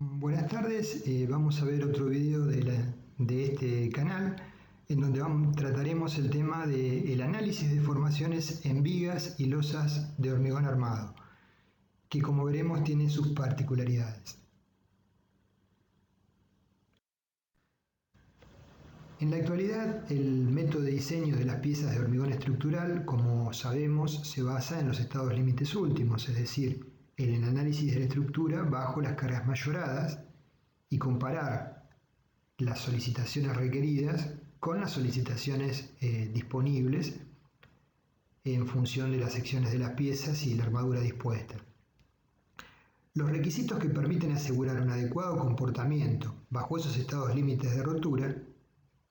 Buenas tardes, vamos a ver otro video de este canal en donde trataremos el tema del análisis de formaciones en vigas y losas de hormigón armado, que como veremos tiene sus particularidades. En la actualidad, el método de diseño de las piezas de hormigón estructural, como sabemos, se basa en los estados límites últimos, es decir, en el análisis de la estructura bajo las cargas mayoradas y comparar las solicitaciones requeridas con las solicitaciones disponibles en función de las secciones de las piezas y la armadura dispuesta. Los requisitos que permiten asegurar un adecuado comportamiento bajo esos estados límites de rotura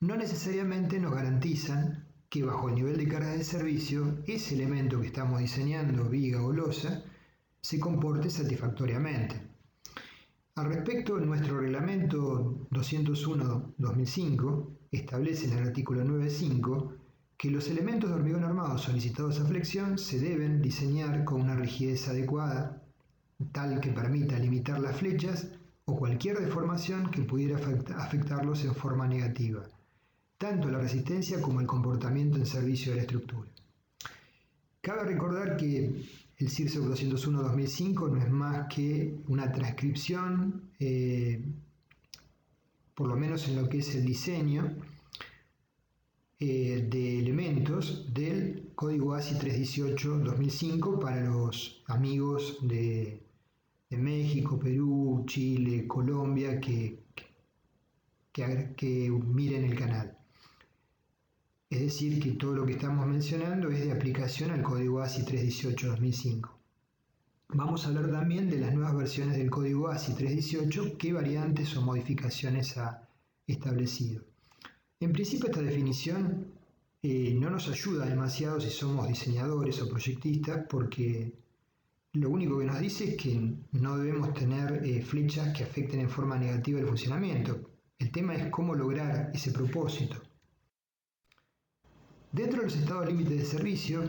no necesariamente nos garantizan que bajo el nivel de carga de servicio ese elemento que estamos diseñando, viga o losa, se comporte satisfactoriamente. Al respecto, nuestro reglamento 201-2005 establece en el artículo 9.5 que los elementos de hormigón armado solicitados a flexión se deben diseñar con una rigidez adecuada, tal que permita limitar las flechas o cualquier deformación que pudiera afectarlos en forma negativa, tanto la resistencia como el comportamiento en servicio de la estructura. Cabe recordar que el CIRSOC 201-2005 no es más que una transcripción, por lo menos en lo que es el diseño, de elementos del código ASI 318-2005 para los amigos de México, Perú, Chile, Colombia que miren el canal. Es decir, que todo lo que estamos mencionando es de aplicación al código ASI 318-2005. Vamos a hablar también de las nuevas versiones del código ASI 318, qué variantes o modificaciones ha establecido. En principio, esta definición no nos ayuda demasiado si somos diseñadores o proyectistas, porque lo único que nos dice es que no debemos tener flechas que afecten en forma negativa el funcionamiento. El tema es cómo lograr ese propósito. Dentro de los estados límites de servicio,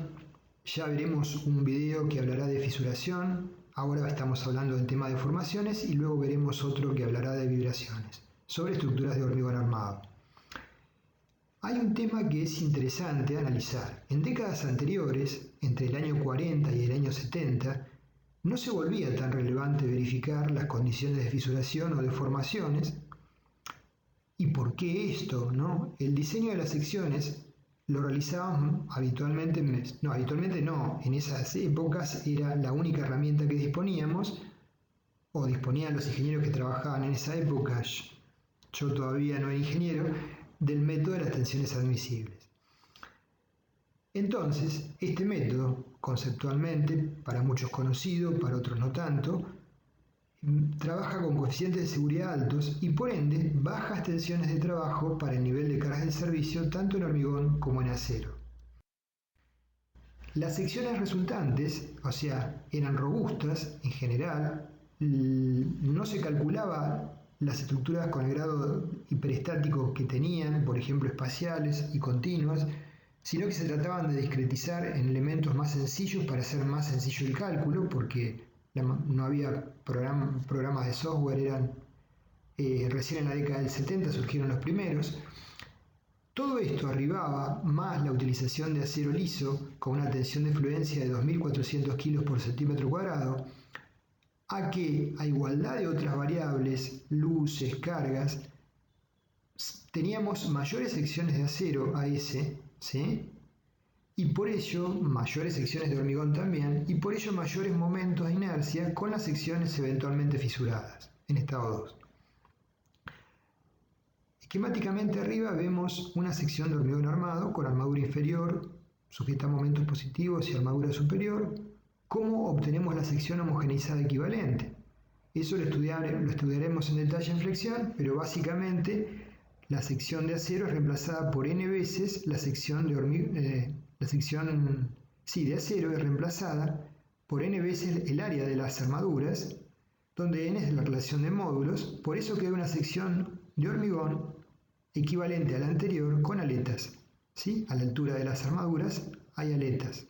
ya veremos un video que hablará de fisuración, ahora estamos hablando del tema de formaciones y luego veremos otro que hablará de vibraciones, sobre estructuras de hormigón armado. Hay un tema que es interesante analizar. En décadas anteriores, entre el año 40 y el año 70, no se volvía tan relevante verificar las condiciones de fisuración o deformaciones. ¿Y por qué esto, no? El diseño de las secciones lo realizábamos habitualmente no, en esas épocas era la única herramienta que disponíamos, o disponían los ingenieros que trabajaban en esa época, yo todavía no era ingeniero, del método de las tensiones admisibles. Entonces, este método, conceptualmente, para muchos conocido, para otros no tanto, trabaja con coeficientes de seguridad altos y por ende bajas tensiones de trabajo para el nivel de cargas de servicio tanto en hormigón como en acero. Las secciones resultantes, o sea, eran robustas en general, no se calculaba las estructuras con el grado hiperestático que tenían, por ejemplo espaciales y continuas, sino que se trataban de discretizar en elementos más sencillos para hacer más sencillo el cálculo, porque no había programas de software, recién en la década del 70 surgieron los primeros. Todo esto arribaba, más la utilización de acero liso con una tensión de fluencia de 2.400 kilos por centímetro cuadrado, a que, a igualdad de otras variables, luces, cargas, teníamos mayores secciones de acero AS, ¿sí? Y por ello mayores secciones de hormigón también, y por ello mayores momentos de inercia con las secciones eventualmente fisuradas, en estado 2. Esquemáticamente arriba vemos una sección de hormigón armado con armadura inferior, sujeta a momentos positivos y armadura superior. ¿Cómo obtenemos la sección homogeneizada equivalente? Eso lo estudiaremos en detalle en flexión, pero básicamente la sección de acero es reemplazada por n veces la sección de acero es reemplazada por n veces el área de las armaduras, donde n es la relación de módulos, por eso queda una sección de hormigón equivalente a la anterior con aletas, ¿sí? A la altura de las armaduras hay aletas.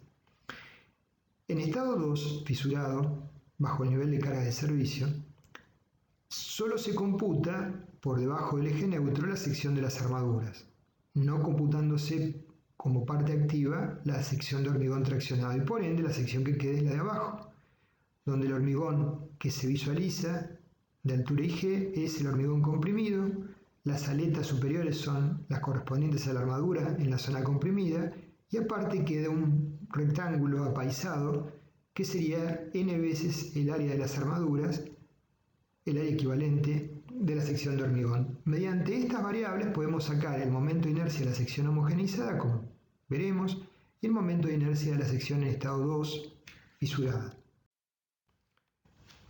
En estado 2, fisurado, bajo el nivel de carga de servicio, solo se computa por debajo del eje neutro la sección de las armaduras, no computándose como parte activa la sección de hormigón traccionado y por ende la sección que queda es la de abajo, donde el hormigón que se visualiza de altura IG es el hormigón comprimido, las aletas superiores son las correspondientes a la armadura en la zona comprimida y aparte queda un rectángulo apaisado que sería n veces el área de las armaduras, el área equivalente de la sección de hormigón. Mediante estas variables podemos sacar el momento de inercia de la sección homogeneizada, como veremos, y el momento de inercia de la sección en estado 2 fisurada.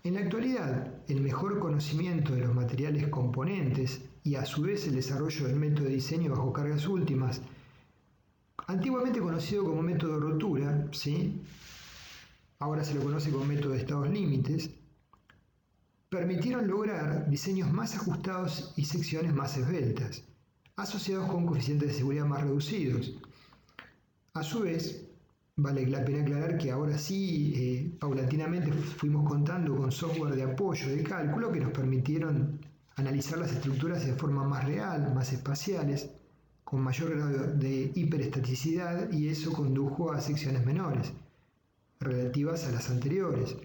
En la actualidad, el mejor conocimiento de los materiales componentes y a su vez el desarrollo del método de diseño bajo cargas últimas, antiguamente conocido como método de rotura, ¿sí? Ahora se lo conoce como método de estados límites, permitieron lograr diseños más ajustados y secciones más esbeltas, asociados con coeficientes de seguridad más reducidos. A su vez, vale la pena aclarar que ahora sí, paulatinamente fuimos contando con software de apoyo de cálculo que nos permitieron analizar las estructuras de forma más real, más espaciales, con mayor grado de hiperestaticidad y eso condujo a secciones menores, relativas a las anteriores.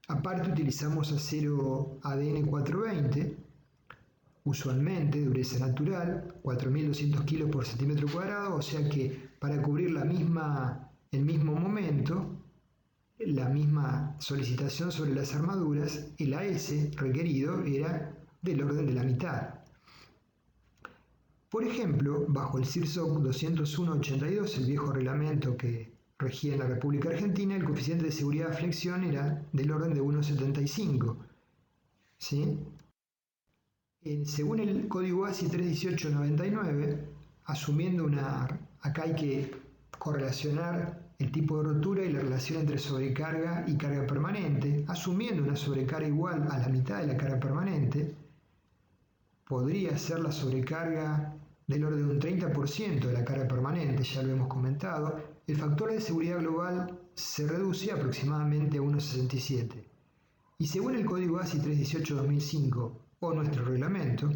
Aparte utilizamos acero ADN 420, usualmente dureza natural, 4.200 kilos por centímetro cuadrado, o sea que para cubrir el mismo momento, la misma solicitación sobre las armaduras, el AS requerido era del orden de la mitad. Por ejemplo, bajo el CIRSOC 201-82, el viejo reglamento que regía en la República Argentina, el coeficiente de seguridad de flexión era del orden de 1,75. ¿Sí? Según el código ASI 31899, asumiendo acá hay que correlacionar el tipo de rotura y la relación entre sobrecarga y carga permanente, asumiendo una sobrecarga igual a la mitad de la carga permanente, podría ser la sobrecarga del orden de un 30% de la carga permanente, ya lo hemos comentado, el factor de seguridad global se reduce aproximadamente a 1,67. Y según el código ASI 318-2005 o nuestro reglamento,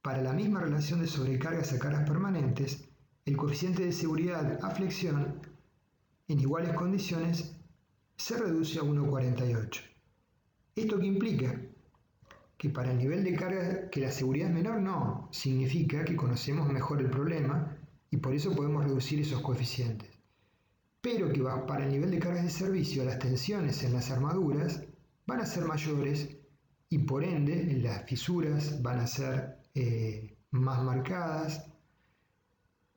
para la misma relación de sobrecargas a cargas permanentes, el coeficiente de seguridad a flexión en iguales condiciones se reduce a 1,48. ¿Esto qué implica? Que para el nivel de carga que la seguridad es menor no, significa que conocemos mejor el problema y por eso podemos reducir esos coeficientes. Pero que para el nivel de cargas de servicio las tensiones en las armaduras van a ser mayores y por ende las fisuras van a ser más marcadas,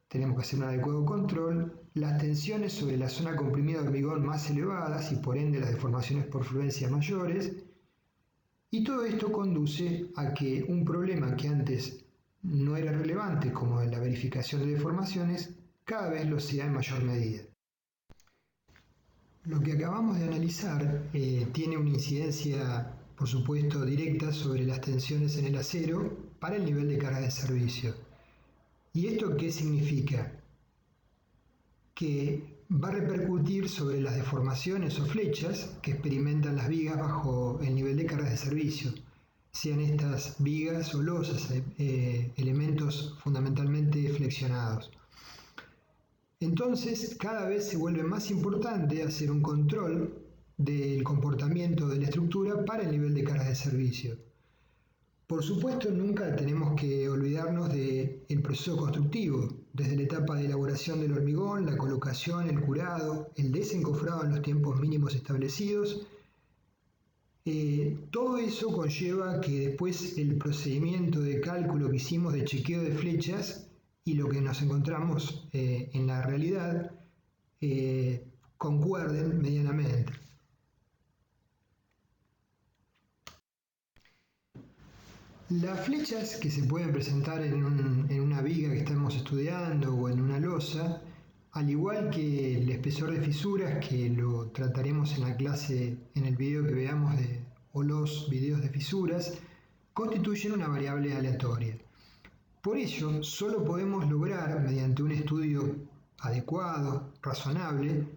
tenemos que hacer un adecuado control, las tensiones sobre la zona comprimida de hormigón más elevadas y por ende las deformaciones por fluencia mayores. Y todo esto conduce a que un problema que antes no era relevante, como la verificación de deformaciones, cada vez lo sea en mayor medida. Lo que acabamos de analizar tiene una incidencia, por supuesto, directa sobre las tensiones en el acero para el nivel de carga de servicio. ¿Y esto qué significa? Que va a repercutir sobre las deformaciones o flechas que experimentan las vigas bajo el nivel de cargas de servicio, sean estas vigas o losas, elementos fundamentalmente flexionados. Entonces, cada vez se vuelve más importante hacer un control del comportamiento de la estructura para el nivel de cargas de servicio. Por supuesto, nunca tenemos que olvidarnos del proceso constructivo, desde la etapa de elaboración del hormigón, la colocación, el curado, el desencofrado en los tiempos mínimos establecidos. Todo eso conlleva que después el procedimiento de cálculo que hicimos de chequeo de flechas y lo que nos encontramos en la realidad concuerden medianamente. Las flechas que se pueden presentar en una viga que estamos estudiando o en una losa, al igual que el espesor de fisuras, que lo trataremos en la clase, en el video que veamos o los videos de fisuras, constituyen una variable aleatoria. Por ello, solo podemos lograr, mediante un estudio adecuado, razonable,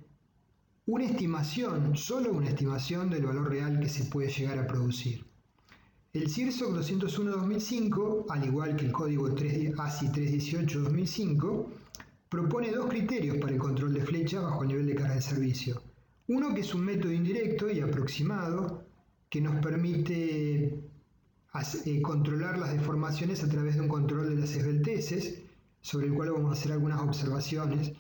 solo una estimación del valor real que se puede llegar a producir. El CIRSOC 201-2005, al igual que el código ASI 318-2005, propone dos criterios para el control de flechas bajo el nivel de carga de servicio. Uno que es un método indirecto y aproximado que nos permite controlar las deformaciones a través de un control de las esbelteces, sobre el cual vamos a hacer algunas observaciones.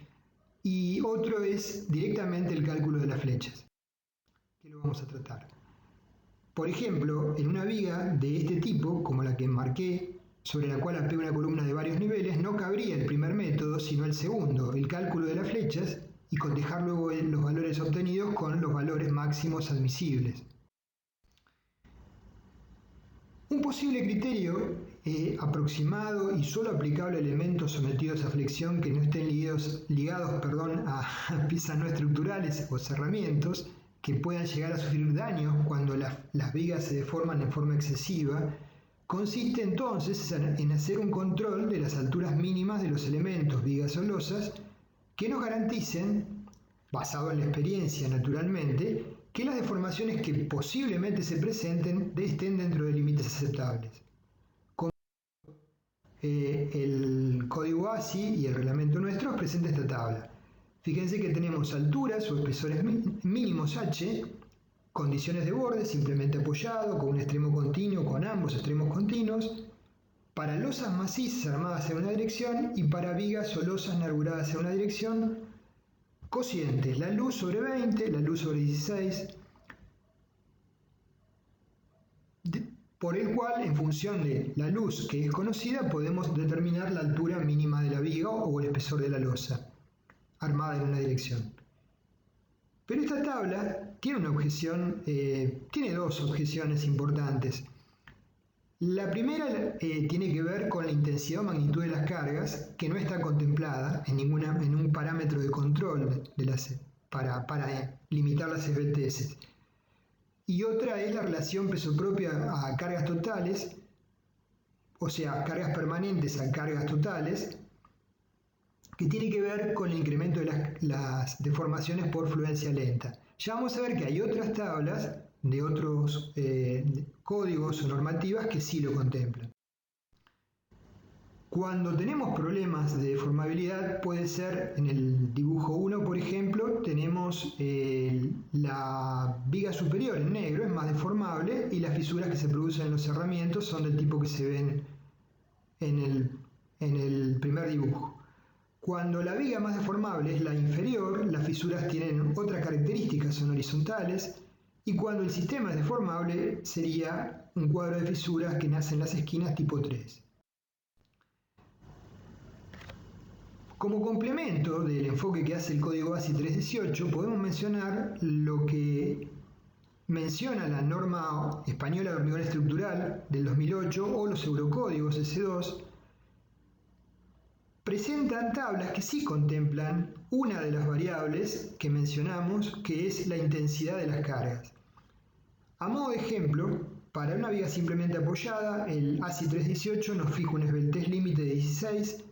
Y otro es directamente el cálculo de las flechas, que lo vamos a tratar. Por ejemplo, en una viga de este tipo, como la que marqué, sobre la cual apego una columna de varios niveles, no cabría el primer método, sino el segundo, el cálculo de las flechas, y cotejar luego los valores obtenidos con los valores máximos admisibles. Un posible criterio aproximado y solo aplicable a elementos sometidos a flexión que no estén ligados a piezas no estructurales o cerramientos que puedan llegar a sufrir daños cuando las vigas se deforman en forma excesiva, consiste entonces en hacer un control de las alturas mínimas de los elementos, vigas o losas, que nos garanticen, basado en la experiencia naturalmente, que las deformaciones que posiblemente se presenten estén dentro de límites aceptables. Como el código ASI y el reglamento nuestro presenta esta tabla. Fíjense que tenemos alturas o espesores mínimos H, condiciones de borde simplemente apoyado, con un extremo continuo, con ambos extremos continuos, para losas macizas armadas en una dirección y para vigas o losas nervuradas en una dirección, cocientes, la luz sobre 20, la luz sobre 16, por el cual, en función de la luz que es conocida, podemos determinar la altura mínima de la viga o el espesor de la losa armada en una dirección. Pero esta tabla tiene una objeción, tiene dos objeciones importantes. La primera tiene que ver con la intensidad o magnitud de las cargas, que no está contemplada en un parámetro de control para limitar las esbelteces. Y otra es la relación peso propio a cargas totales, o sea, cargas permanentes a cargas totales, que tiene que ver con el incremento de las deformaciones por fluencia lenta. Ya vamos a ver que hay otras tablas de otros códigos o normativas que sí lo contemplan. Cuando tenemos problemas de deformabilidad, puede ser en el dibujo 1, por ejemplo, tenemos la viga superior en negro, es más deformable, y las fisuras que se producen en los cerramientos son del tipo que se ven en el primer dibujo. Cuando la viga más deformable es la inferior, las fisuras tienen otras características, son horizontales, y cuando el sistema es deformable sería un cuadro de fisuras que nace en las esquinas tipo 3. Como complemento del enfoque que hace el código ASI 318, podemos mencionar lo que menciona la norma española de hormigón estructural del 2008 o los eurocódigos S2. Presentan tablas que sí contemplan una de las variables que mencionamos, que es la intensidad de las cargas. A modo de ejemplo, para una viga simplemente apoyada, el ASI 318 nos fija un esbeltez límite de 16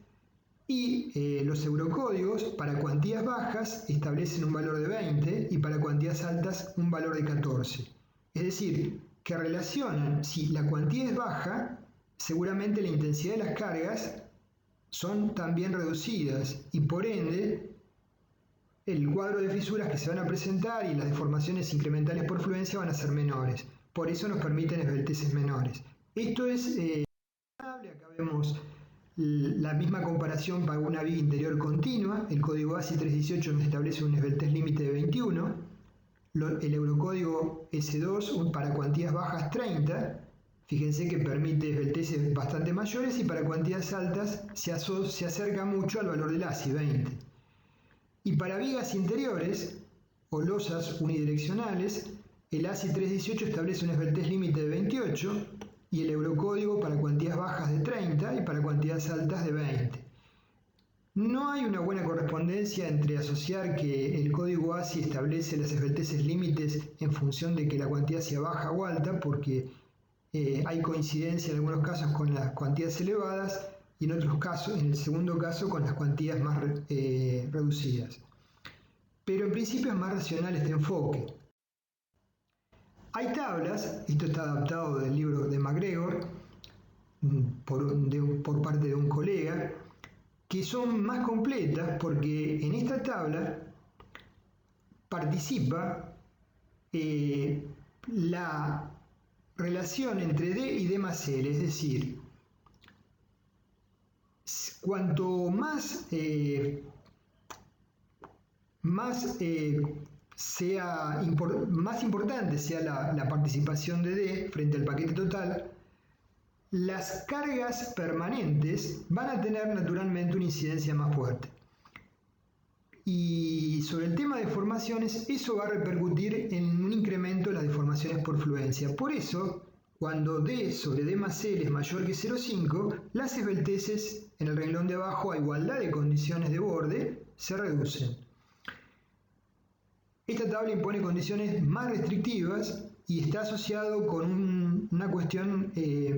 y los eurocódigos para cuantías bajas establecen un valor de 20 y para cuantías altas un valor de 14. Es decir, que relacionan, si la cuantía es baja, seguramente la intensidad de las cargas son también reducidas y por ende el cuadro de fisuras que se van a presentar y las deformaciones incrementales por fluencia van a ser menores. Por eso nos permiten esbelteces menores. Esto es acá vemos la misma comparación para una viga interior continua. El código ASI 318 nos establece un esbeltez límite de 21. El eurocódigo S2 para cuantías bajas 30. Fíjense que permite esbelteces bastante mayores y para cuantías altas se acerca mucho al valor del ASI 20. Y para vigas interiores o losas unidireccionales, el ASI 318 establece un esbeltez límite de 28 y el eurocódigo para cuantías bajas de 30 y para cuantías altas de 20. No hay una buena correspondencia entre asociar que el código ASI establece las esbelteces límites en función de que la cuantía sea baja o alta, porque hay coincidencia en algunos casos con las cuantías elevadas y en otros casos, en el segundo caso, con las cuantías más reducidas. Pero en principio es más racional este enfoque. Hay tablas, esto está adaptado del libro de McGrath, por parte de un colega, que son más completas porque en esta tabla participa la relación entre D y D más L, es decir, cuanto más más importante sea la participación de D frente al paquete total, las cargas permanentes van a tener naturalmente una incidencia más fuerte. Y sobre el tema de deformaciones, eso va a repercutir en un incremento de las deformaciones por fluencia. Por eso, cuando D sobre D más L es mayor que 0,5, las esbelteces en el renglón de abajo a igualdad de condiciones de borde se reducen. Esta tabla impone condiciones más restrictivas y está asociado con una cuestión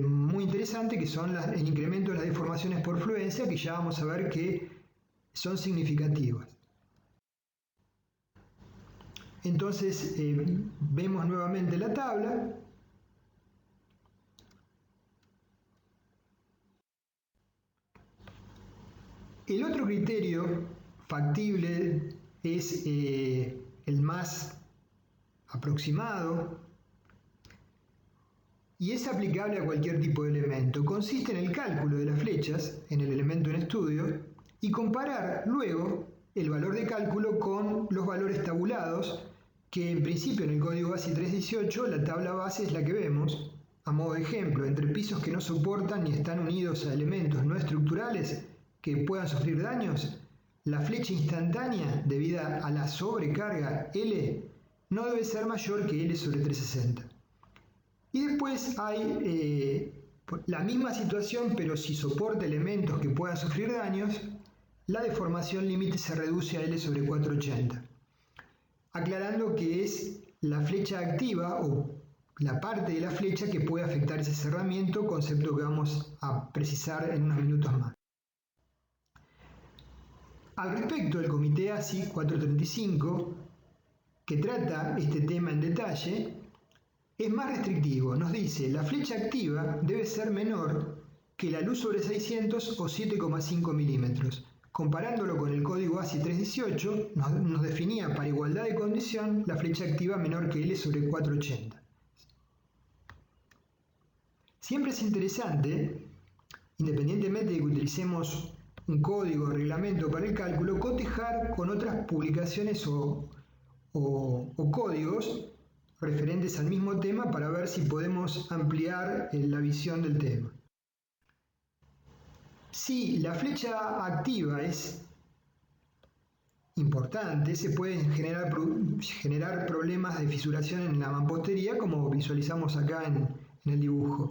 muy interesante que son el incremento de las deformaciones por fluencia, que ya vamos a ver que son significativas. Entonces vemos nuevamente la tabla. El otro criterio factible es el más aproximado y es aplicable a cualquier tipo de elemento. Consiste en el cálculo de las flechas en el elemento en estudio y comparar luego el valor de cálculo con los valores tabulados, que en principio en el código ASCII 318 la tabla base es la que vemos. A modo de ejemplo, entre pisos que no soportan ni están unidos a elementos no estructurales que puedan sufrir daños, la flecha instantánea debida a la sobrecarga L no debe ser mayor que L sobre 360. Y después hay la misma situación, pero si soporta elementos que puedan sufrir daños, la deformación límite se reduce a L sobre 480. Aclarando que es la flecha activa o la parte de la flecha que puede afectar ese cerramiento, concepto que vamos a precisar en unos minutos más. Al respecto, el Comité ASCII 435, que trata este tema en detalle, es más restrictivo. Nos dice, la flecha activa debe ser menor que la luz sobre 600 o 7,5 milímetros. Comparándolo con el código ASCII 318, nos definía para igualdad de condición la flecha activa menor que L sobre 480. Siempre es interesante, independientemente de que utilicemos un código o reglamento para el cálculo, cotejar con otras publicaciones o códigos referentes al mismo tema para ver si podemos ampliar la visión del tema. Si la flecha activa es importante, se pueden generar problemas de fisuración en la mampostería, como visualizamos acá en el dibujo.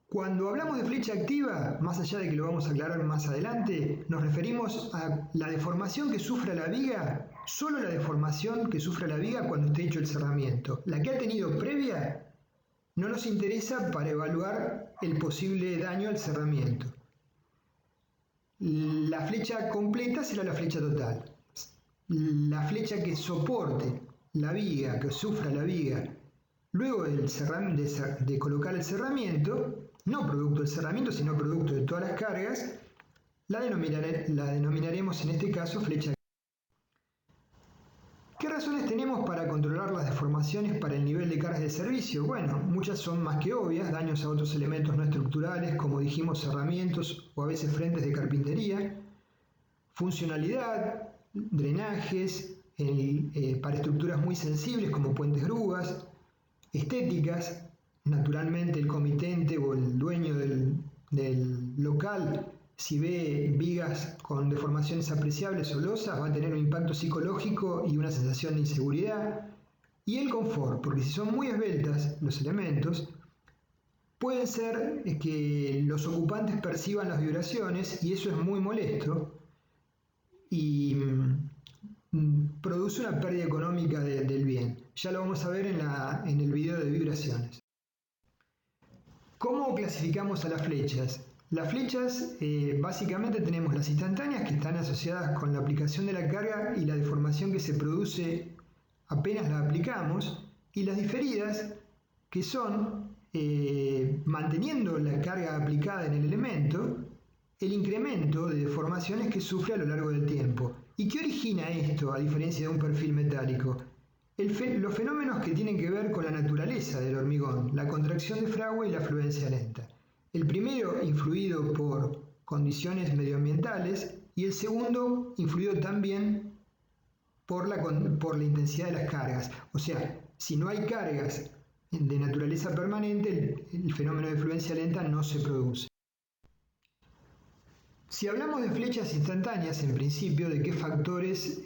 Cuando hablamos de flecha activa, más allá de que lo vamos a aclarar más adelante, nos referimos a la deformación que sufra la viga, solo la deformación que sufra la viga cuando esté hecho el cerramiento. La que ha tenido previa no nos interesa para evaluar el posible daño al cerramiento. La flecha completa será la flecha total. La flecha que soporte la viga, que sufra la viga, luego de colocar el cerramiento, no producto del cerramiento, sino producto de todas las cargas, la denominaremos en este caso flecha. ¿Qué razones tenemos para controlar las deformaciones para el nivel de cargas de servicio? Bueno, muchas son más que obvias: daños a otros elementos no estructurales, como dijimos, cerramientos o a veces frentes de carpintería, funcionalidad, drenajes para estructuras muy sensibles como puentes grúas, estéticas. Naturalmente el comitente o el dueño del local, si ve vigas con deformaciones apreciables o losas, va a tener un impacto psicológico y una sensación de inseguridad. Y el confort, porque si son muy esbeltas los elementos, puede ser que los ocupantes perciban las vibraciones y eso es muy molesto y produce una pérdida económica del bien. Ya lo vamos a ver en el video de vibraciones. ¿Cómo clasificamos a las flechas? Las flechas, básicamente tenemos las instantáneas, que están asociadas con la aplicación de la carga y la deformación que se produce apenas la aplicamos, y las diferidas, que son manteniendo la carga aplicada en el elemento, el incremento de deformaciones que sufre a lo largo del tiempo. ¿Y qué origina esto, a diferencia de un perfil metálico? Los fenómenos que tienen que ver con la naturaleza del hormigón, la contracción de fragua y la fluencia lenta. El primero influido por condiciones medioambientales y el segundo influido también por la intensidad de las cargas. O sea, si no hay cargas de naturaleza permanente, el fenómeno de fluencia lenta no se produce. Si hablamos de flechas instantáneas, en principio, ¿de qué factores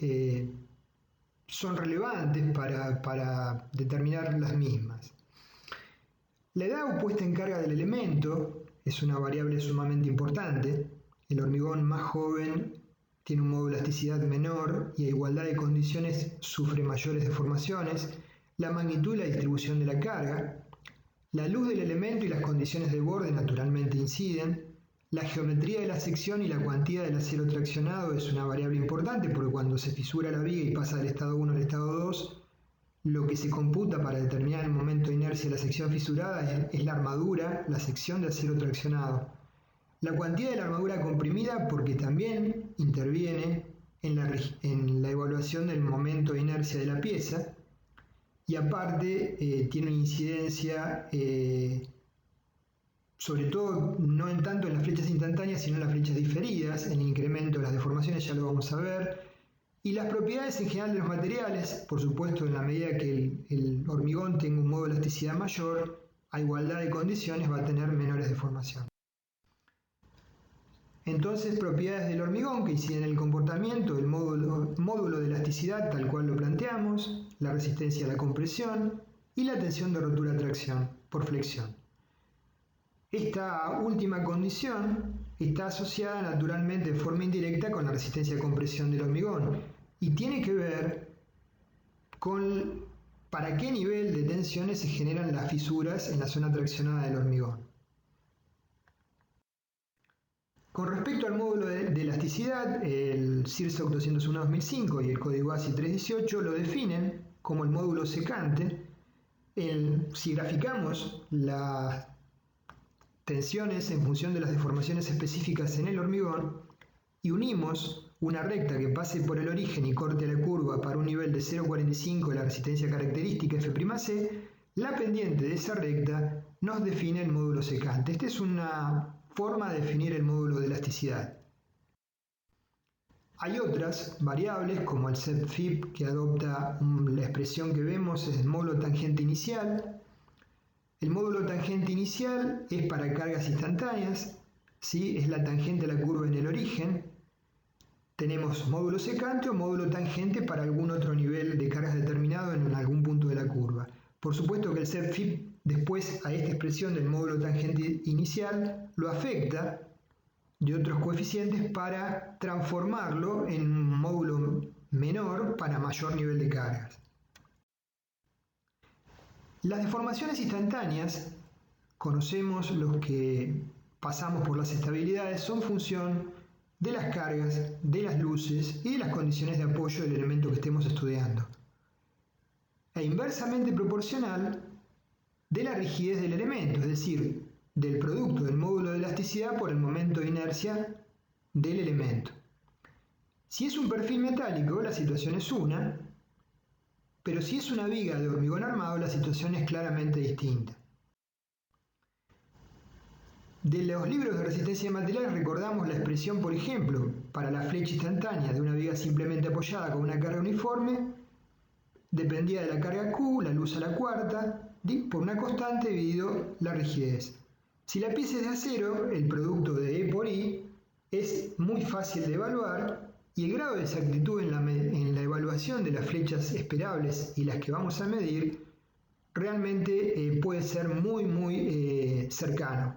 son relevantes para determinar las mismas? La edad o puesta en carga del elemento es una variable sumamente importante. El hormigón más joven tiene un modo de elasticidad menor y a igualdad de condiciones sufre mayores deformaciones. La magnitud y la distribución de la carga, la luz del elemento y las condiciones de borde naturalmente inciden. La geometría de la sección y la cuantía del acero traccionado es una variable importante porque cuando se fisura la viga y pasa del estado 1 al estado 2, lo que se computa para determinar el momento de inercia de la sección fisurada es la armadura, la sección de acero traccionado. La cuantía de la armadura comprimida porque también interviene en la evaluación del momento de inercia de la pieza y aparte tiene una incidencia sobre todo no en tanto en las flechas instantáneas, sino en las flechas diferidas, en el incremento de las deformaciones, ya lo vamos a ver, y las propiedades en general de los materiales, por supuesto en la medida que el hormigón tenga un modo de elasticidad mayor, a igualdad de condiciones va a tener menores deformaciones. Entonces, propiedades del hormigón que inciden en el comportamiento, el módulo de elasticidad tal cual lo planteamos, la resistencia a la compresión y la tensión de rotura-tracción por flexión. Esta última condición está asociada naturalmente de forma indirecta con la resistencia a compresión del hormigón y tiene que ver con para qué nivel de tensiones se generan las fisuras en la zona traccionada del hormigón. Con respecto al módulo de elasticidad, el CIRSOC 201-2005 y el código ASI 318 lo definen como el módulo secante. Si graficamos las tensiones en función de las deformaciones específicas en el hormigón y unimos una recta que pase por el origen y corte la curva para un nivel de 0,45 de la resistencia característica F'C, la pendiente de esa recta nos define el módulo secante. Esta es una forma de definir el módulo de elasticidad. Hay otras variables como el ZFIP que adopta la expresión que vemos, es el módulo tangente inicial. El módulo tangente inicial es para cargas instantáneas, ¿sí? Es la tangente a la curva en el origen. Tenemos módulo secante o módulo tangente para algún otro nivel de cargas determinado en algún punto de la curva. Por supuesto que el ZFIP después a esta expresión del módulo tangente inicial lo afecta de otros coeficientes para transformarlo en un módulo menor para mayor nivel de cargas. Las deformaciones instantáneas, conocemos los que pasamos por las estabilidades, son función de las cargas, de las luces y de las condiciones de apoyo del elemento que estemos estudiando. E inversamente proporcional de la rigidez del elemento, es decir, del producto del módulo de elasticidad por el momento de inercia del elemento. Si es un perfil metálico, la situación es una, pero si es una viga de hormigón armado, la situación es claramente distinta. De los libros de resistencia de materiales recordamos la expresión, por ejemplo, para la flecha instantánea de una viga simplemente apoyada con una carga uniforme, dependía de la carga Q, la luz a la cuarta, por una constante dividido la rigidez. Si la pieza es de acero, el producto de E por I es muy fácil de evaluar y el grado de exactitud en la evaluación de las flechas esperables y las que vamos a medir realmente puede ser muy cercano.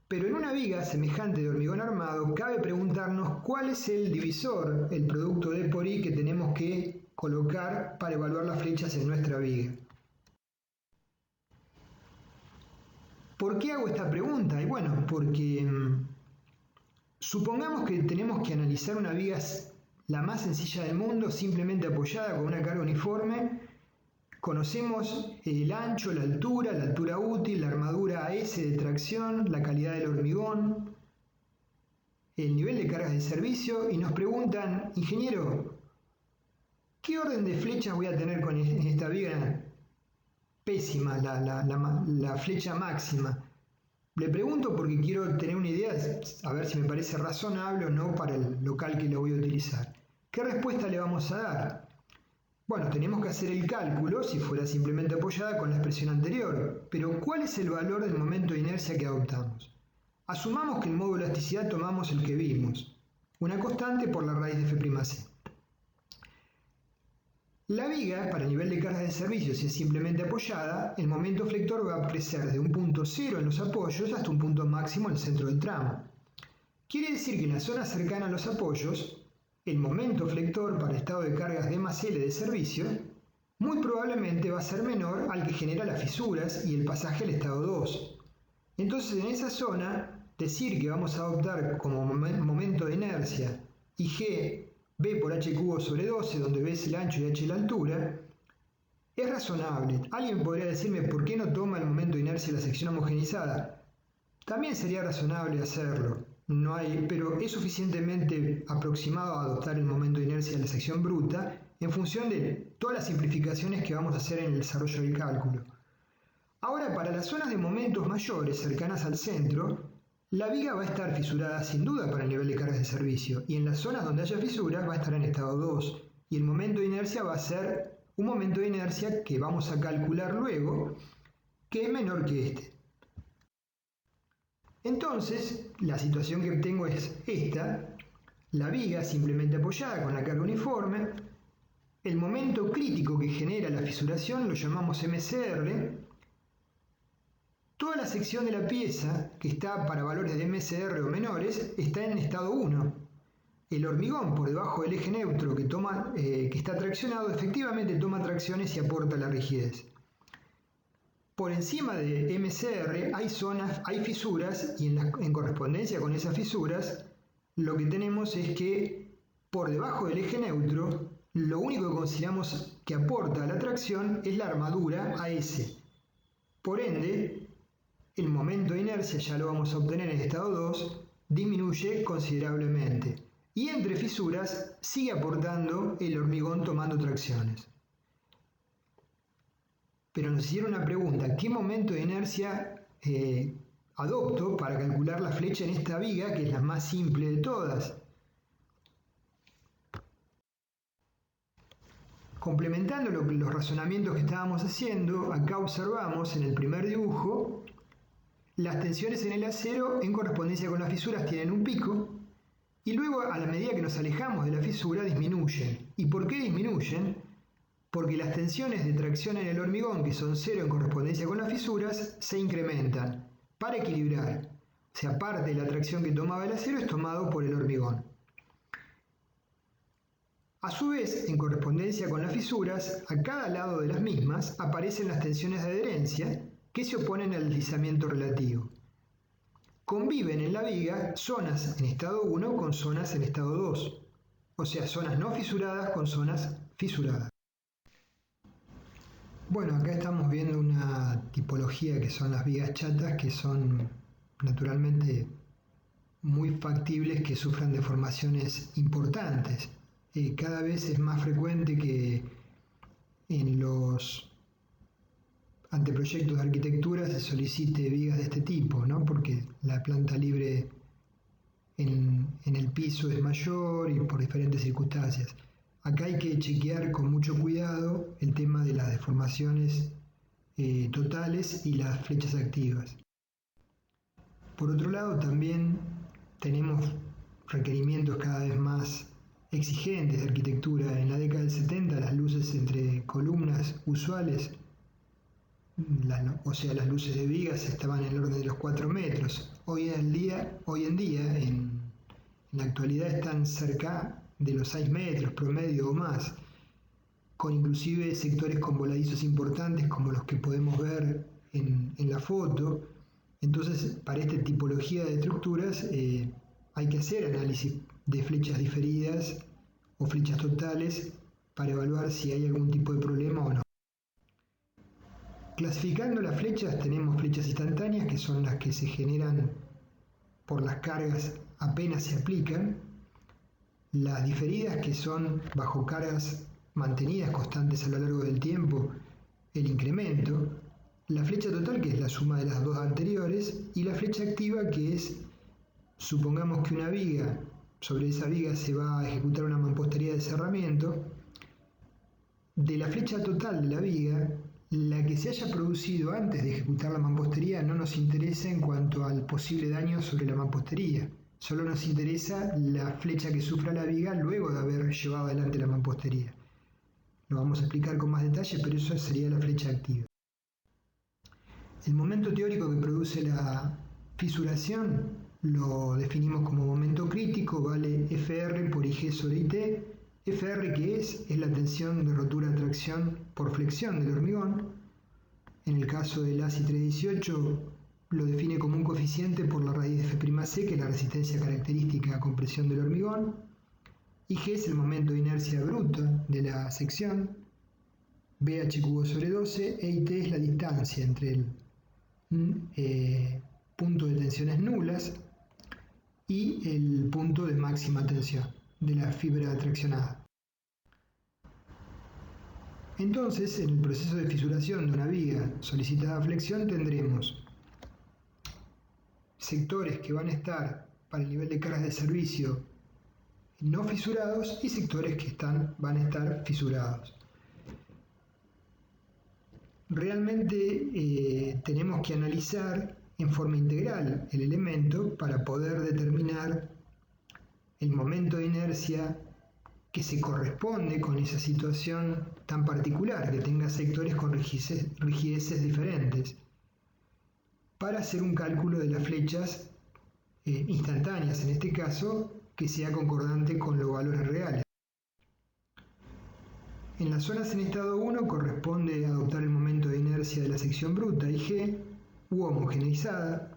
Pero en una viga semejante de hormigón armado cabe preguntarnos cuál es el divisor, el producto de E por I que tenemos que colocar para evaluar las flechas en nuestra viga. ¿Por qué hago esta pregunta? Y bueno, porque supongamos que tenemos que analizar una viga la más sencilla del mundo, simplemente apoyada con una carga uniforme, Conocemos el ancho, la altura útil, la armadura AS de tracción, la calidad del hormigón, el nivel de cargas de servicio y nos preguntan, ingeniero, ¿qué orden de flechas voy a tener con esta viga? Pésima, la flecha máxima. Le pregunto porque quiero tener una idea, a ver si me parece razonable o no para el local que lo voy a utilizar. ¿Qué respuesta le vamos a dar? Bueno, tenemos que hacer el cálculo, si fuera simplemente apoyada, con la expresión anterior, pero ¿cuál es el valor del momento de inercia que adoptamos? Asumamos que el módulo de elasticidad tomamos el que vimos, una constante por la raíz de F'C. La viga, para el nivel de cargas de servicio, si es simplemente apoyada, el momento flector va a crecer de un punto cero en los apoyos hasta un punto máximo en el centro del tramo. Quiere decir que en la zona cercana a los apoyos, el momento flector para estado de cargas D más L de servicio muy probablemente va a ser menor al que genera las fisuras y el pasaje al estado 2. Entonces en esa zona, decir que vamos a adoptar como momento de inercia IG B por h cubo sobre 12, donde B es el ancho y h la altura, es razonable. Alguien podría decirme por qué no toma el momento de inercia la sección homogeneizada. También sería razonable hacerlo, pero es suficientemente aproximado a adoptar el momento de inercia de la sección bruta en función de todas las simplificaciones que vamos a hacer en el desarrollo del cálculo. Ahora, para las zonas de momentos mayores cercanas al centro, la viga va a estar fisurada sin duda para el nivel de cargas de servicio, y en las zonas donde haya fisuras va a estar en estado 2, y el momento de inercia va a ser un momento de inercia que vamos a calcular luego, que es menor que este. Entonces, la situación que tengo es esta: la viga simplemente apoyada con la carga uniforme, el momento crítico que genera la fisuración lo llamamos MCR. Toda la sección de la pieza, que está para valores de MCR o menores, está en estado 1. El hormigón por debajo del eje neutro que está traccionado, efectivamente toma tracciones y aporta la rigidez. Por encima de MCR hay fisuras, y en correspondencia con esas fisuras, lo que tenemos es que por debajo del eje neutro, lo único que consideramos que aporta a la tracción es la armadura AS. Por ende, el momento de inercia, ya lo vamos a obtener en estado 2, disminuye considerablemente. Y entre fisuras sigue aportando el hormigón tomando tracciones. Pero nos hicieron una pregunta: ¿qué momento de inercia adopto para calcular la flecha en esta viga, que es la más simple de todas? Complementando los razonamientos que estábamos haciendo, acá observamos en el primer dibujo las tensiones en el acero en correspondencia con las fisuras tienen un pico, y luego a la medida que nos alejamos de la fisura disminuyen. ¿Y por qué disminuyen? Porque las tensiones de tracción en el hormigón, que son cero en correspondencia con las fisuras, se incrementan para equilibrar. O sea, parte de la tracción que tomaba el acero es tomado por el hormigón. A su vez, en correspondencia con las fisuras, a cada lado de las mismas aparecen las tensiones de adherencia, que se oponen al deslizamiento relativo. Conviven en la viga zonas en estado 1 con zonas en estado 2, o sea, zonas no fisuradas con zonas fisuradas. Bueno, acá estamos viendo una tipología que son las vigas chatas, que son naturalmente muy factibles que sufran deformaciones importantes. Cada vez es más frecuente que en los anteproyectos de arquitectura se solicite vigas de este tipo, ¿no? Porque la planta libre en el piso es mayor y por diferentes circunstancias. Acá hay que chequear con mucho cuidado el tema de las deformaciones totales y las flechas activas. Por otro lado, también tenemos requerimientos cada vez más exigentes de arquitectura. En la década del 70 las luces entre columnas usuales, o sea, las luces de vigas estaban en el orden de los 4 metros. Hoy en día, en la actualidad, están cerca de los 6 metros promedio o más, con inclusive sectores con voladizos importantes como los que podemos ver en la foto. Entonces, para esta tipología de estructuras hay que hacer análisis de flechas diferidas o flechas totales para evaluar si hay algún tipo de problema o no. Clasificando las flechas, tenemos flechas instantáneas, que son las que se generan por las cargas apenas se aplican, las diferidas, que son bajo cargas mantenidas constantes a lo largo del tiempo, el incremento, la flecha total, que es la suma de las dos anteriores, y la flecha activa, que es, supongamos que una viga, sobre esa viga se va a ejecutar una mampostería de cerramiento, de la flecha total de la viga, la que se haya producido antes de ejecutar la mampostería no nos interesa en cuanto al posible daño sobre la mampostería. Solo nos interesa la flecha que sufra la viga luego de haber llevado adelante la mampostería. Lo vamos a explicar con más detalle, pero eso sería la flecha activa. El momento teórico que produce la fisuración lo definimos como momento crítico, vale Fr por Ig sobre It. Fr, que es la tensión de rotura-tracción por flexión del hormigón. En el caso del ASI 318 lo define como un coeficiente por la raíz de F'C, que es la resistencia característica a compresión del hormigón. Ig es el momento de inercia bruta de la sección, BH cubo sobre 12, e It es la distancia entre el punto de tensiones nulas y el punto de máxima tensión de la fibra traccionada. Entonces, en el proceso de fisuración de una viga solicitada a flexión tendremos sectores que van a estar para el nivel de cargas de servicio no fisurados y sectores que van a estar fisurados. Realmente tenemos que analizar en forma integral el elemento para poder determinar el momento de inercia que se corresponde con esa situación tan particular, que tenga sectores con rigideces diferentes, para hacer un cálculo de las flechas instantáneas, en este caso, que sea concordante con los valores reales. En las zonas en estado 1 corresponde adoptar el momento de inercia de la sección bruta, Ig, u homogeneizada,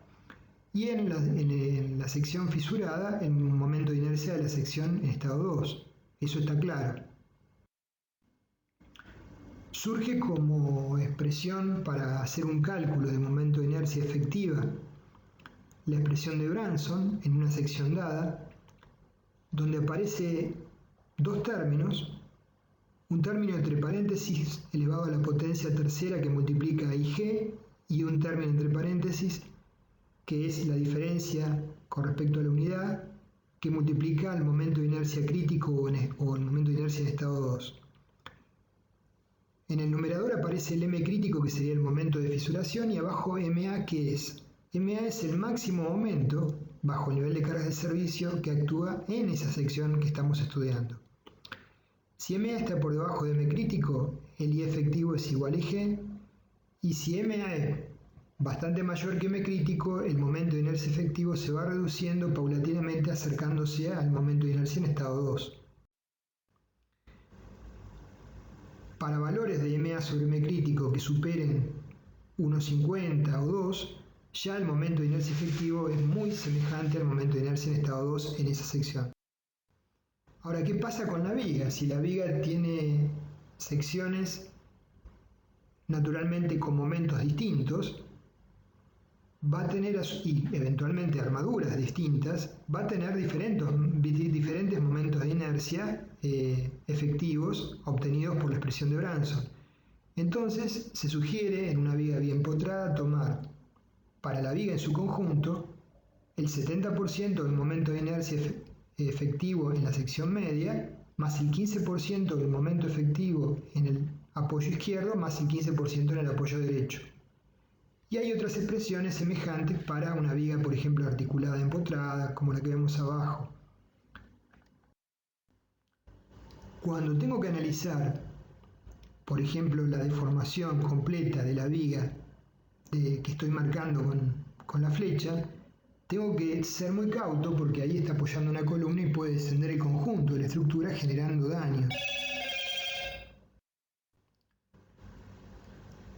y en la sección fisurada el momento de inercia de la sección en estado 2. Eso está claro. Surge como expresión para hacer un cálculo de momento de inercia efectiva la expresión de Branson en una sección dada, donde aparece dos términos, un término entre paréntesis elevado a la potencia tercera que multiplica a Ig y un término entre paréntesis que es la diferencia con respecto a la unidad que multiplica el momento de inercia crítico o el momento de inercia en estado 2. En el numerador aparece el M crítico, que sería el momento de fisuración, y abajo MA, que es. MA es el máximo momento bajo el nivel de cargas de servicio que actúa en esa sección que estamos estudiando. Si MA está por debajo de M crítico, el I efectivo es igual a Ig, y si MA es bastante mayor que M crítico, el momento de inercia efectivo se va reduciendo paulatinamente acercándose al momento de inercia en estado 2. Para valores de MA sobre M crítico que superen 1,50 o 2, ya el momento de inercia efectivo es muy semejante al momento de inercia en estado 2 en esa sección. Ahora, ¿qué pasa con la viga? Si la viga tiene secciones naturalmente con momentos distintos, va a tener, y eventualmente armaduras distintas, va a tener diferentes momentos de inercia efectivos obtenidos por la expresión de Branson. Entonces, se sugiere en una viga bien potrada tomar para la viga en su conjunto el 70% del momento de inercia efectivo en la sección media, más el 15% del momento efectivo en el apoyo izquierdo, más el 15% en el apoyo derecho. Y hay otras expresiones semejantes para una viga, por ejemplo, articulada empotrada, como la que vemos abajo. Cuando tengo que analizar, por ejemplo, la deformación completa de la viga que estoy marcando con la flecha, tengo que ser muy cauto porque ahí está apoyando una columna y puede descender el conjunto de la estructura generando daños.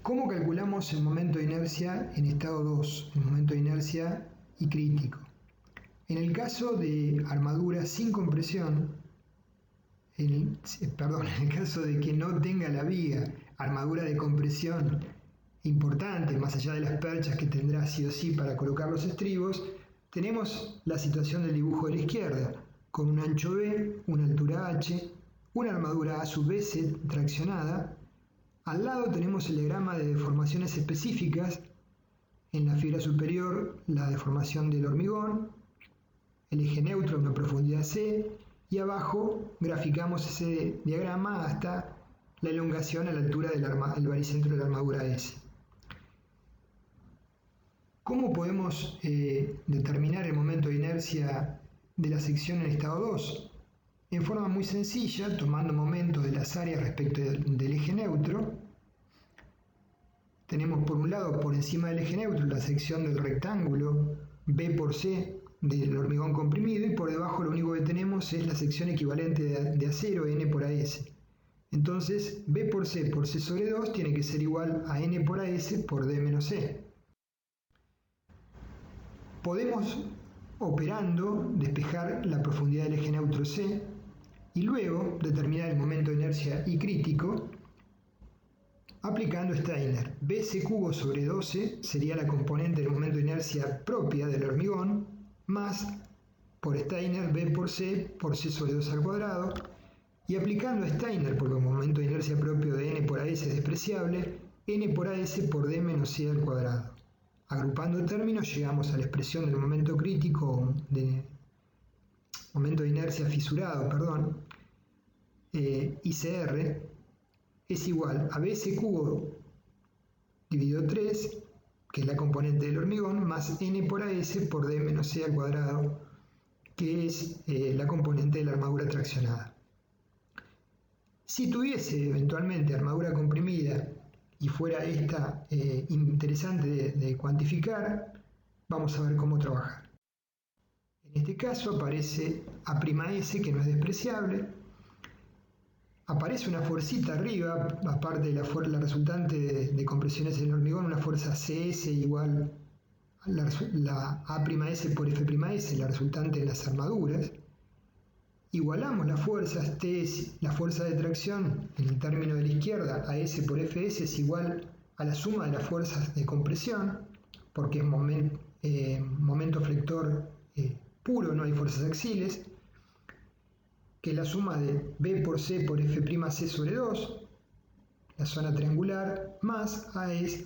¿Cómo calculamos el momento de inercia en estado 2, el momento de inercia y crítico? En el caso de armadura sin compresión, en el caso de que no tenga la viga armadura de compresión importante, más allá de las perchas que tendrá sí o sí para colocar los estribos, tenemos la situación del dibujo de la izquierda, con un ancho B, una altura H, una armadura A sub S traccionada. Al lado tenemos el diagrama de deformaciones específicas. En la fibra superior, la deformación del hormigón, el eje neutro a una profundidad C, y abajo graficamos ese diagrama hasta la elongación a la altura del baricentro de la armadura S. ¿Cómo podemos determinar el momento de inercia de la sección en estado 2? En forma muy sencilla, tomando momentos de las áreas respecto del eje neutro. Tenemos por un lado, por encima del eje neutro, la sección del rectángulo B por C del hormigón comprimido, y por debajo lo único que tenemos es la sección equivalente de acero, N por AS. Entonces, B por C sobre 2 tiene que ser igual a N por AS por D menos C. Podemos, operando, despejar la profundidad del eje neutro C y luego determinar el momento de inercia I crítico aplicando Steiner. BC cubo sobre 12 sería la componente del momento de inercia propia del hormigón, más, por Steiner, B por C sobre 2 al cuadrado, y aplicando a Steiner, porque el momento de inercia propio de N por AS es despreciable, N por AS por D menos C al cuadrado. Agrupando términos llegamos a la expresión del momento crítico, momento de inercia fisurado, ICR, es igual a BC cubo dividido 3, que es la componente del hormigón, más N por AS por D menos C al cuadrado, que es la componente de la armadura traccionada. Si tuviese eventualmente armadura comprimida y fuera esta interesante de cuantificar, vamos a ver cómo trabajar. En este caso aparece A'S, que no es despreciable. Aparece una fuercita arriba, aparte de la resultante de compresiones en el hormigón, una fuerza CS igual a la A'S por F'S, la resultante de las armaduras. Igualamos las fuerzas, T es la fuerza de tracción en el término de la izquierda, AS por Fs es igual a la suma de las fuerzas de compresión, porque es momento flector puro, no hay fuerzas axiles, que es la suma de B por C por F'C sobre 2, la zona triangular, más A'S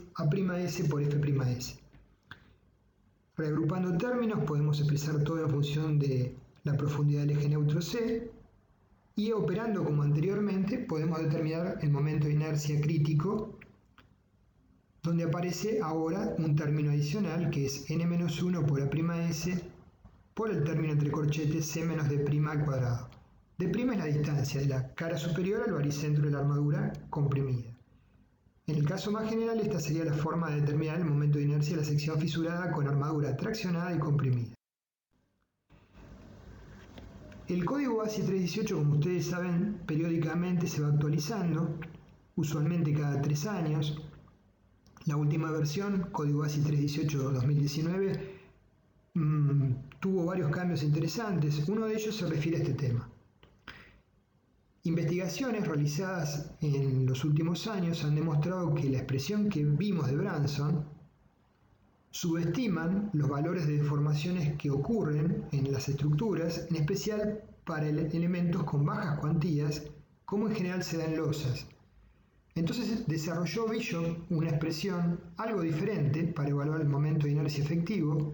por F'S. Reagrupando términos podemos expresar todo en función de la profundidad del eje neutro C, y operando como anteriormente podemos determinar el momento de inercia crítico, donde aparece ahora un término adicional que es N-1 por A'S por el término entre corchetes C menos D' al cuadrado. D' es la distancia de la cara superior al baricentro de la armadura comprimida. En el caso más general, esta sería la forma de determinar el momento de inercia de la sección fisurada con armadura traccionada y comprimida. El código ASI 318, como ustedes saben, periódicamente se va actualizando, usualmente cada 3 años. La última versión, código ASI 318-2019, tuvo varios cambios interesantes. Uno de ellos se refiere a este tema. Investigaciones realizadas en los últimos años han demostrado que la expresión que vimos de Branson subestiman los valores de deformaciones que ocurren en las estructuras, en especial para elementos con bajas cuantías, como en general se da en losas. Entonces desarrolló Bishop una expresión algo diferente para evaluar el momento de inercia efectivo,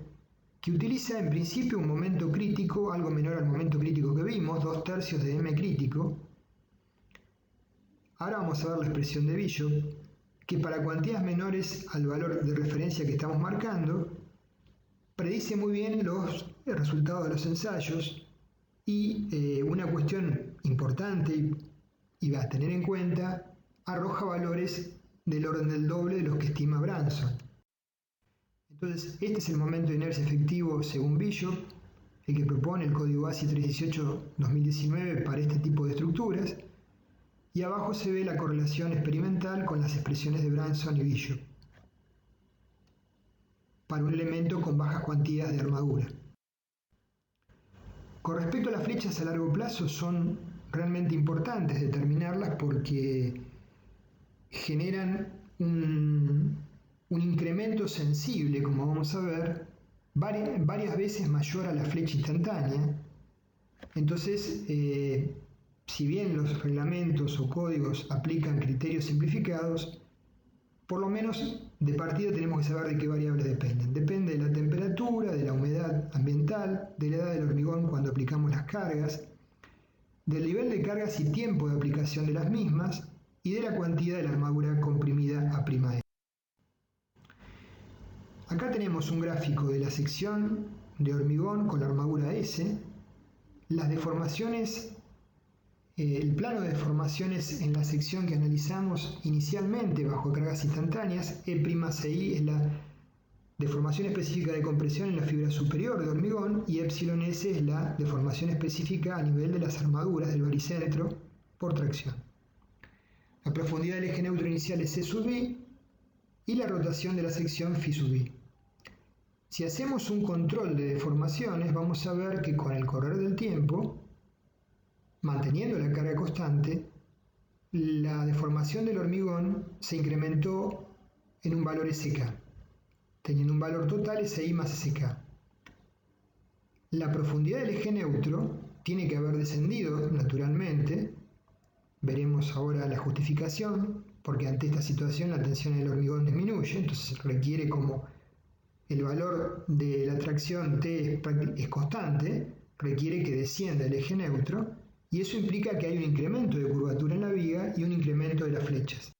que utiliza en principio un momento crítico algo menor al momento crítico que vimos, 2/3 de m crítico. Ahora vamos a ver la expresión de Bishop, que para cuantías menores al valor de referencia que estamos marcando, predice muy bien los resultados de los ensayos, y una cuestión importante y a tener en cuenta, arroja valores del orden del doble de los que estima Branson. Entonces, este es el momento de inercia efectivo según Bishop, el que propone el código ASI 318-2019 para este tipo de estructuras, y abajo se ve la correlación experimental con las expresiones de Branson y Bishop para un elemento con bajas cuantías de armadura. Con respecto a las flechas a largo plazo, son realmente importantes determinarlas porque generan un incremento sensible, como vamos a ver, varias veces mayor a la flecha instantánea. Entonces, si bien los reglamentos o códigos aplican criterios simplificados, por lo menos de partida tenemos que saber de qué variables dependen. Depende de la temperatura, de la humedad ambiental, de la edad del hormigón cuando aplicamos las cargas, del nivel de cargas y tiempo de aplicación de las mismas y de la cuantía de la armadura comprimida a'. Acá tenemos un gráfico de la sección de hormigón con la armadura S, las deformaciones, el plano de deformaciones en la sección que analizamos inicialmente bajo cargas instantáneas. E'(i) es la deformación específica de compresión en la fibra superior de hormigón y εs es la deformación específica a nivel de las armaduras del baricentro por tracción. La profundidad del eje neutro inicial es C sub i y la rotación de la sección φ sub i. Si hacemos un control de deformaciones, vamos a ver que con el correr del tiempo, manteniendo la carga constante, la deformación del hormigón se incrementó en un valor SK, teniendo un valor total SI más SK. La profundidad del eje neutro tiene que haber descendido naturalmente. Veremos ahora la justificación, porque ante esta situación la tensión en el hormigón disminuye, entonces requiere, como el valor de la tracción T es constante, requiere que descienda el eje neutro, y eso implica que hay un incremento de curvatura en la viga y un incremento de las flechas.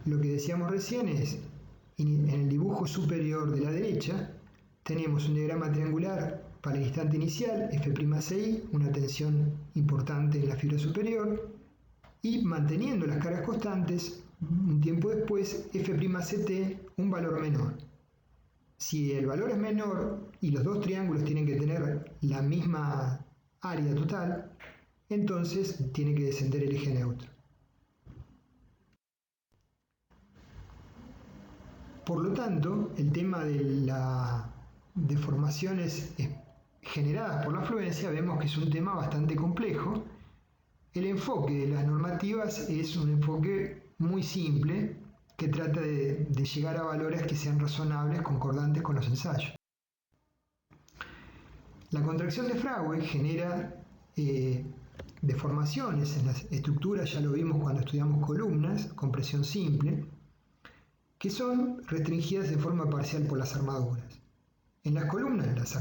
Lo que decíamos recién es, en el dibujo superior de la derecha, tenemos un diagrama triangular para el instante inicial, F'Ci, una tensión importante en la fibra superior, y manteniendo las cargas constantes, un tiempo después, F'Ct, un valor menor. Si el valor es menor y los dos triángulos tienen que tener la misma área total, entonces tiene que descender el eje neutro. Por lo tanto, el tema de las deformaciones generadas por la fluencia vemos que es un tema bastante complejo. El enfoque de las normativas es un enfoque muy simple que trata de llegar a valores que sean razonables, concordantes con los ensayos. La contracción de Fraude genera deformaciones en las estructuras, ya lo vimos cuando estudiamos columnas con presión simple, que son restringidas de forma parcial por las armaduras. En las columnas las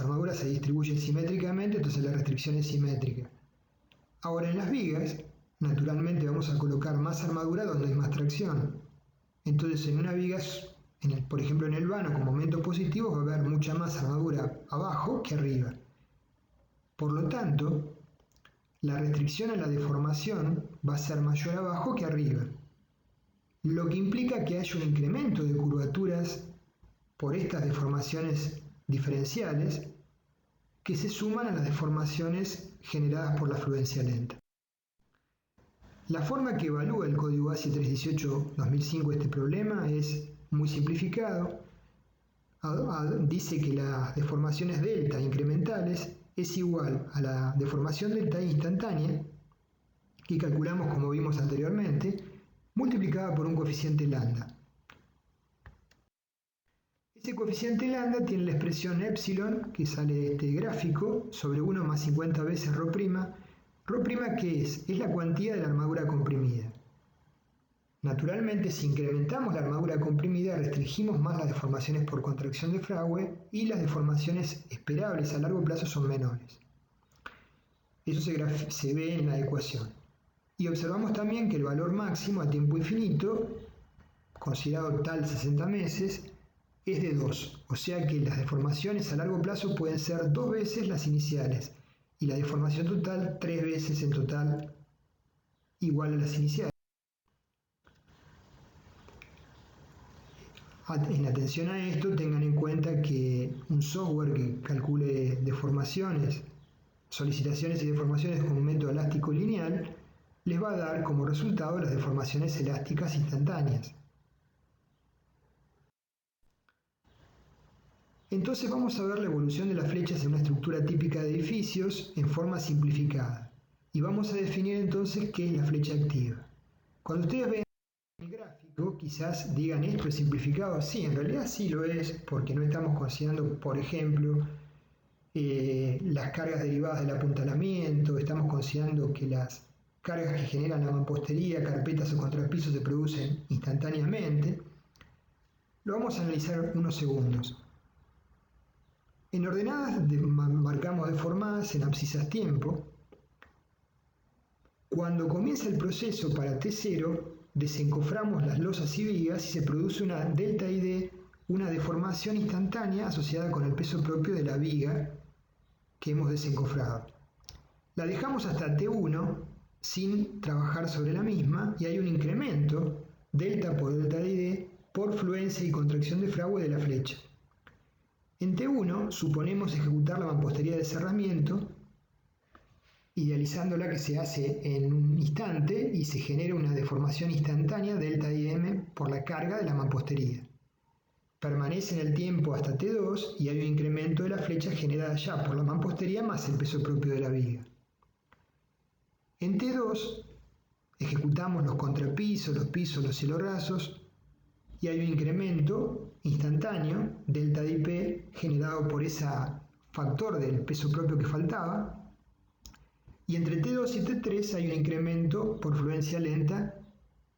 armaduras se distribuyen simétricamente, entonces la restricción es simétrica. Ahora en las vigas, naturalmente vamos a colocar más armadura donde hay más tracción. Entonces en una viga, por ejemplo en el vano con momentos positivos, va a haber mucha más armadura abajo que arriba. Por lo tanto, la restricción a la deformación va a ser mayor abajo que arriba, lo que implica que haya un incremento de curvaturas por estas deformaciones diferenciales que se suman a las deformaciones generadas por la fluencia lenta. La forma que evalúa el código ASI 318-2005 este problema es muy simplificado. Dice que las deformaciones delta incrementales es igual a la deformación delta instantánea, que calculamos como vimos anteriormente, multiplicada por un coeficiente lambda. Ese coeficiente lambda tiene la expresión epsilon, que sale de este gráfico, sobre 1 más 50 veces ρ'Ρ', ¿qué es? Es la cuantía de la armadura comprimida. Naturalmente, si incrementamos la armadura comprimida, restringimos más las deformaciones por contracción de Fraude y las deformaciones esperables a largo plazo son menores. Eso se ve en la ecuación. Y observamos también que el valor máximo a tiempo infinito, considerado tal 60 meses, es de 2, o sea que las deformaciones a largo plazo pueden ser 2 veces las iniciales y la deformación total 3 veces en total igual a las iniciales. En atención a esto, tengan en cuenta que un software que calcule deformaciones, solicitaciones y deformaciones con un método elástico lineal les va a dar como resultado las deformaciones elásticas instantáneas. Entonces vamos a ver la evolución de las flechas en una estructura típica de edificios en forma simplificada. Y vamos a definir entonces qué es la flecha activa. Cuando ustedes ven el gráfico, quizás digan esto es simplificado. Sí, en realidad sí lo es, porque no estamos considerando, por ejemplo, las cargas derivadas del apuntalamiento, estamos considerando que las cargas que generan la mampostería, carpetas o contrapisos se producen instantáneamente. Lo vamos a analizar unos segundos. En ordenadas marcamos deformadas en abscisas tiempo. Cuando comienza el proceso para T0, desencoframos las losas y vigas y se produce una delta ID, una deformación instantánea asociada con el peso propio de la viga que hemos desencofrado. La dejamos hasta T1 sin trabajar sobre la misma y hay un incremento, delta por delta ID, por fluencia y contracción de fragua de la flecha. En T1 suponemos ejecutar la mampostería de cerramiento, idealizándola que se hace en un instante y se genera una deformación instantánea delta IM por la carga de la mampostería. Permanece en el tiempo hasta T2 y hay un incremento de la flecha generada ya por la mampostería más el peso propio de la viga. En T2 ejecutamos los contrapisos, los pisos, los cielorrasos y hay un incremento instantáneo delta de IP generado por ese factor del peso propio que faltaba. Y entre T2 y T3 hay un incremento por fluencia lenta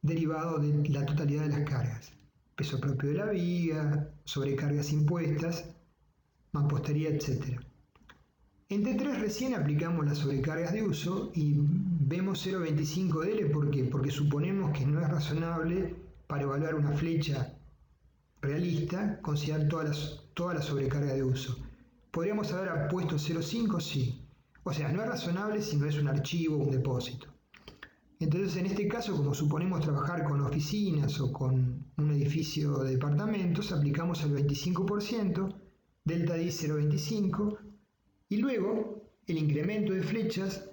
derivado de la totalidad de las cargas. Peso propio de la viga, sobrecargas impuestas, mampostería, etc. En T3 recién aplicamos las sobrecargas de uso y vemos 0,25 de L. ¿Por qué? Porque suponemos que no es razonable para evaluar una flecha realista considerar toda la sobrecarga de uso. ¿Podríamos haber puesto 0,5? Sí. O sea, no es razonable si no es un archivo o un depósito. Entonces, en este caso, como suponemos trabajar con oficinas o con un edificio de departamentos, aplicamos el 25%, delta D 0,25, y luego el incremento de flechas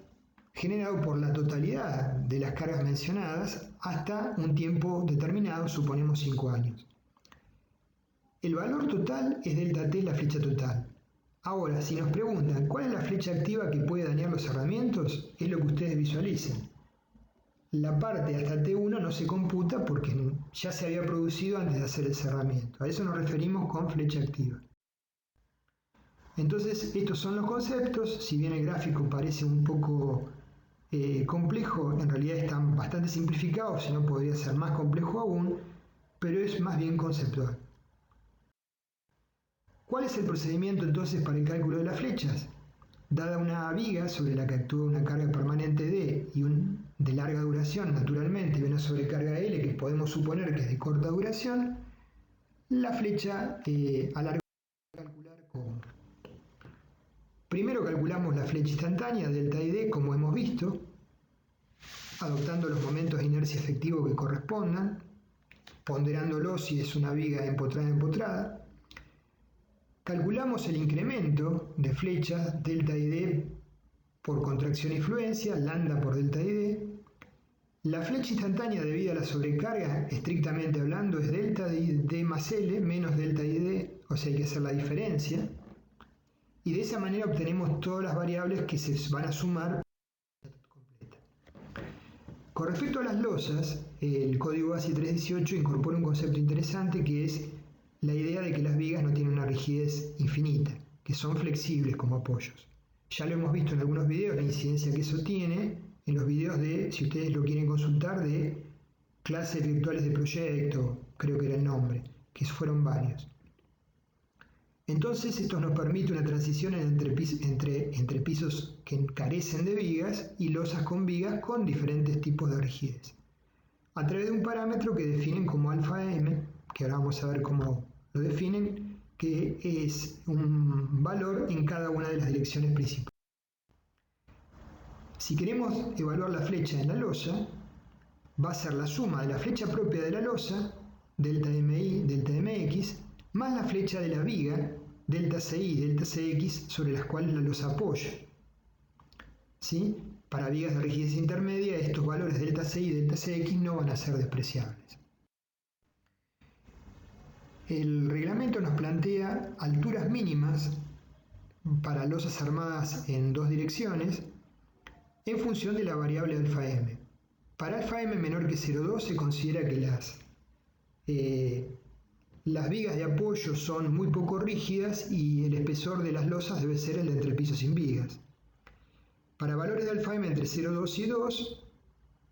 generado por la totalidad de las cargas mencionadas hasta un tiempo determinado, suponemos 5 años. El valor total es delta T, la flecha total. Ahora, si nos preguntan cuál es la flecha activa que puede dañar los cerramientos, es lo que ustedes visualicen. La parte hasta T1 no se computa porque ya se había producido antes de hacer el cerramiento. A eso nos referimos con flecha activa. Entonces, estos son los conceptos. Si bien el gráfico parece un poco complejo, en realidad están bastante simplificados, si no podría ser más complejo aún, pero es más bien conceptual. ¿Cuál es el procedimiento entonces para el cálculo de las flechas? Dada una viga sobre la que actúa una carga permanente D y de larga duración, naturalmente, y una sobrecarga L que podemos suponer que es de corta duración, la flecha a largo plazo calcular como. Primero calculamos la flecha instantánea, delta ID, como hemos visto, adoptando los momentos de inercia efectivo que correspondan, ponderándolo si es una viga empotrada. Calculamos el incremento de flechas delta ID por contracción y fluencia, lambda por delta ID. La flecha instantánea debida a la sobrecarga, estrictamente hablando, es delta D más L menos delta ID, o sea hay que hacer la diferencia. Y de esa manera obtenemos todas las variables que se van a sumar completa. Con respecto a las losas, el código ASI 318 incorpora un concepto interesante que es la idea de que las vigas no tienen una rigidez infinita, que son flexibles como apoyos. Ya lo hemos visto en algunos videos, la incidencia que eso tiene, en los videos de, si ustedes lo quieren consultar, de clases virtuales de proyecto, creo que era el nombre, que fueron varios. Entonces esto nos permite una transición entre pisos que carecen de vigas y losas con vigas con diferentes tipos de rigidez, a través de un parámetro que definen como alfa m, que ahora vamos a ver cómo lo definen, que es un valor en cada una de las direcciones principales. Si queremos evaluar la flecha en la losa, va a ser la suma de la flecha propia de la losa, delta MI, delta MX, más la flecha de la viga, delta CI, delta CX, sobre las cuales la losa apoya. ¿Sí? Para vigas de rigidez intermedia, estos valores delta CI y delta CX no van a ser despreciables. El reglamento nos plantea alturas mínimas para losas armadas en dos direcciones en función de la variable alfa m. Para alfa m menor que 0,2 se considera que las Las vigas de apoyo son muy poco rígidas y el espesor de las losas debe ser el de entrepiso sin vigas. Para valores de alfa M entre 0,2 y 2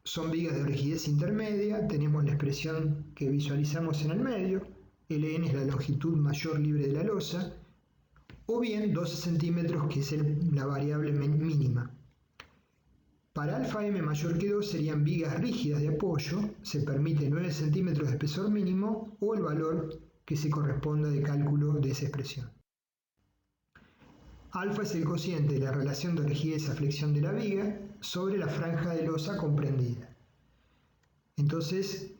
son vigas de rigidez intermedia, tenemos la expresión que visualizamos en el medio, Ln es la longitud mayor libre de la losa, o bien 12 centímetros que es la variable mínima. Para alfa M mayor que 2 serían vigas rígidas de apoyo, se permite 9 centímetros de espesor mínimo o el valor que se corresponda de cálculo de esa expresión. Alfa es el cociente de la relación de rigidez a flexión de la viga sobre la franja de losa comprendida. Entonces,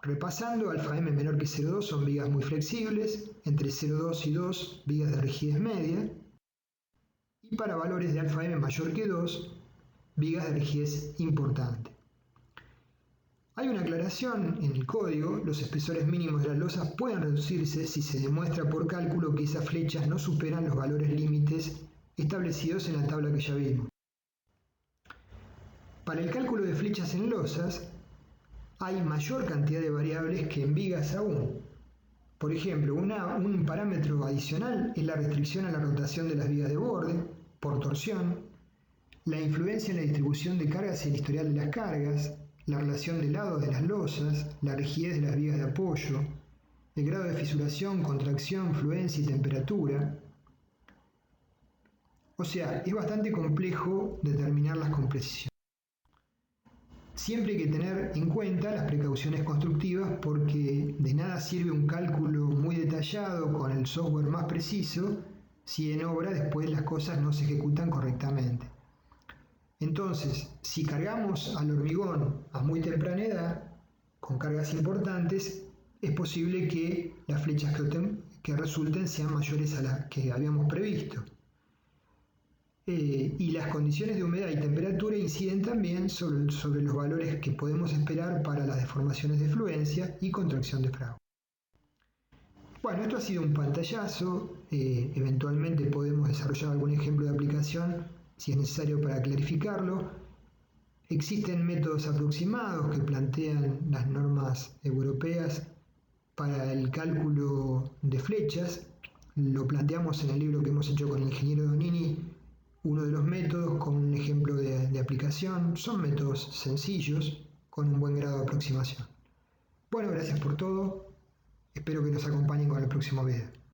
repasando, alfa M menor que 0,2 son vigas muy flexibles, entre 0,2 y 2 vigas de rigidez media, y para valores de alfa M mayor que 2, vigas de rigidez importante. Hay una aclaración en el código: los espesores mínimos de las losas pueden reducirse si se demuestra por cálculo que esas flechas no superan los valores límites establecidos en la tabla que ya vimos. Para el cálculo de flechas en losas hay mayor cantidad de variables que en vigas aún. Por ejemplo, un parámetro adicional es la restricción a la rotación de las vigas de borde por torsión, la influencia en la distribución de cargas y el historial de las cargas, la relación de lado de las losas, la rigidez de las vigas de apoyo, el grado de fisuración, contracción, fluencia y temperatura. O sea, es bastante complejo determinarlas con precisión. Siempre hay que tener en cuenta las precauciones constructivas, porque de nada sirve un cálculo muy detallado con el software más preciso si en obra después las cosas no se ejecutan correctamente. Entonces, si cargamos al hormigón a muy temprana edad, con cargas importantes, es posible que las flechas que resulten sean mayores a las que habíamos previsto. Y las condiciones de humedad y temperatura inciden también sobre los valores que podemos esperar para las deformaciones de fluencia y contracción de fragua. Bueno, esto ha sido un pantallazo. Eventualmente podemos desarrollar algún ejemplo de aplicación si es necesario para clarificarlo. Existen métodos aproximados que plantean las normas europeas para el cálculo de flechas. Lo planteamos en el libro que hemos hecho con el ingeniero Donini, uno de los métodos con un ejemplo de aplicación. Son métodos sencillos con un buen grado de aproximación. Bueno, gracias por todo. Espero que nos acompañen con el próximo video.